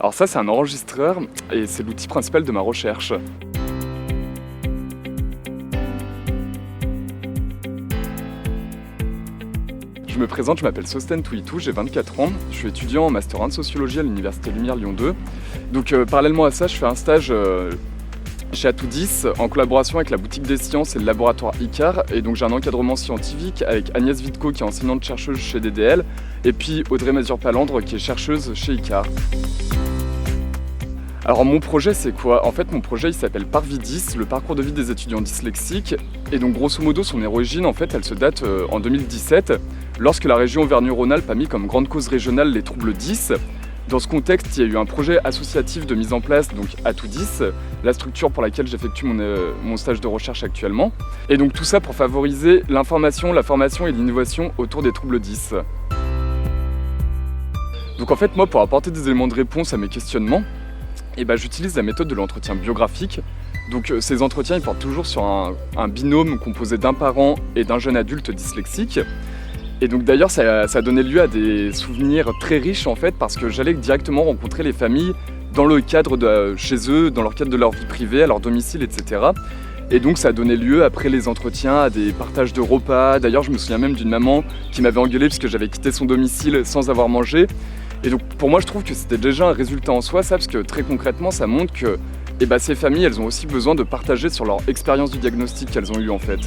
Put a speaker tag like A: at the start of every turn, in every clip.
A: Alors ça, c'est un enregistreur et c'est l'outil principal de ma recherche. Je me présente, je m'appelle Sosten Touitou, j'ai 24 ans, je suis étudiant en Master 1 de Sociologie à l'Université Lumière Lyon 2. Donc parallèlement à ça, je fais un stage chez Atoudis en collaboration avec la boutique des sciences et le laboratoire ICAR. Et donc j'ai un encadrement scientifique avec Agnès Vitko qui est enseignante-chercheuse chez DDL et puis Audrey Mazur-Palandre qui est chercheuse chez ICAR. Alors mon projet c'est quoi? En fait mon projet il s'appelle Parvidis, le parcours de vie des étudiants dyslexiques. Et donc grosso modo son origine en fait elle se date en 2017 lorsque la région Auvergne-Rhône-Alpes a mis comme grande cause régionale les troubles 10. Dans ce contexte, il y a eu un projet associatif de mise en place, donc Atoudis, la structure pour laquelle j'effectue mon stage de recherche actuellement. Et donc tout ça pour favoriser l'information, la formation et l'innovation autour des troubles 10. Donc en fait moi pour apporter des éléments de réponse à mes questionnements, j'utilise la méthode de l'entretien biographique. Donc ces entretiens ils portent toujours sur un binôme composé d'un parent et d'un jeune adulte dyslexique. Et donc d'ailleurs ça a donné lieu à des souvenirs très riches en fait parce que j'allais directement rencontrer les familles dans le cadre de chez eux, dans leur cadre de leur vie privée, à leur domicile, etc. Et donc ça a donné lieu après les entretiens à des partages de repas. D'ailleurs je me souviens même d'une maman qui m'avait engueulé parce que j'avais quitté son domicile sans avoir mangé. Et donc pour moi je trouve que c'était déjà un résultat en soi ça parce que très concrètement ça montre que ces familles elles ont aussi besoin de partager sur leur expérience du diagnostic qu'elles ont eu en fait.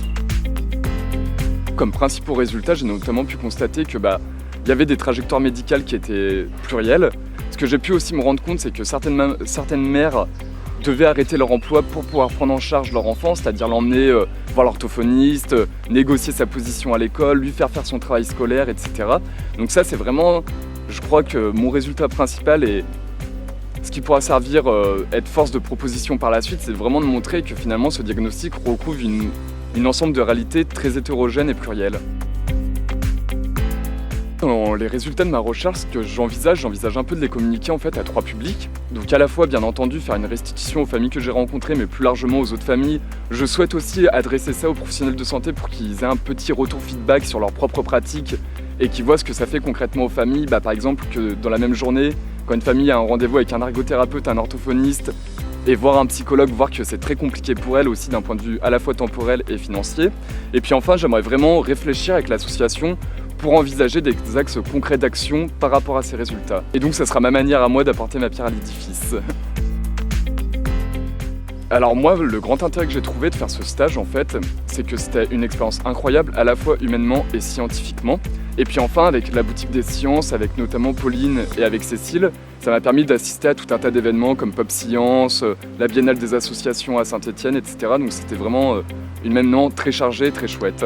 A: Comme principaux résultats, j'ai notamment pu constater que y avait des trajectoires médicales qui étaient plurielles. Ce que j'ai pu aussi me rendre compte, c'est que certaines mères devaient arrêter leur emploi pour pouvoir prendre en charge leur enfant, c'est-à-dire l'emmener voir l'orthophoniste, négocier sa position à l'école, lui faire son travail scolaire, etc. Donc ça, c'est vraiment, je crois que mon résultat principal et ce qui pourra servir être force de proposition par la suite, c'est vraiment de montrer que finalement ce diagnostic recouvre une ensemble de réalités très hétérogènes et plurielles. Dans les résultats de ma recherche, ce que j'envisage un peu de les communiquer en fait à trois publics. Donc à la fois bien entendu faire une restitution aux familles que j'ai rencontrées, mais plus largement aux autres familles. Je souhaite aussi adresser ça aux professionnels de santé pour qu'ils aient un petit retour feedback sur leurs propres pratiques et qu'ils voient ce que ça fait concrètement aux familles. Par exemple que dans la même journée, quand une famille a un rendez-vous avec un ergothérapeute, un orthophoniste, et voir un psychologue, voir que c'est très compliqué pour elle aussi d'un point de vue à la fois temporel et financier. Et puis enfin, j'aimerais vraiment réfléchir avec l'association pour envisager des axes concrets d'action par rapport à ces résultats. Et donc ça sera ma manière à moi d'apporter ma pierre à l'édifice. Alors moi, le grand intérêt que j'ai trouvé de faire ce stage en fait, c'est que c'était une expérience incroyable à la fois humainement et scientifiquement. Et puis enfin, avec la boutique des sciences, avec notamment Pauline et avec Cécile, ça m'a permis d'assister à tout un tas d'événements comme Pop Science, la Biennale des associations à Saint-Étienne, etc. Donc c'était vraiment une événement très chargé, très chouette.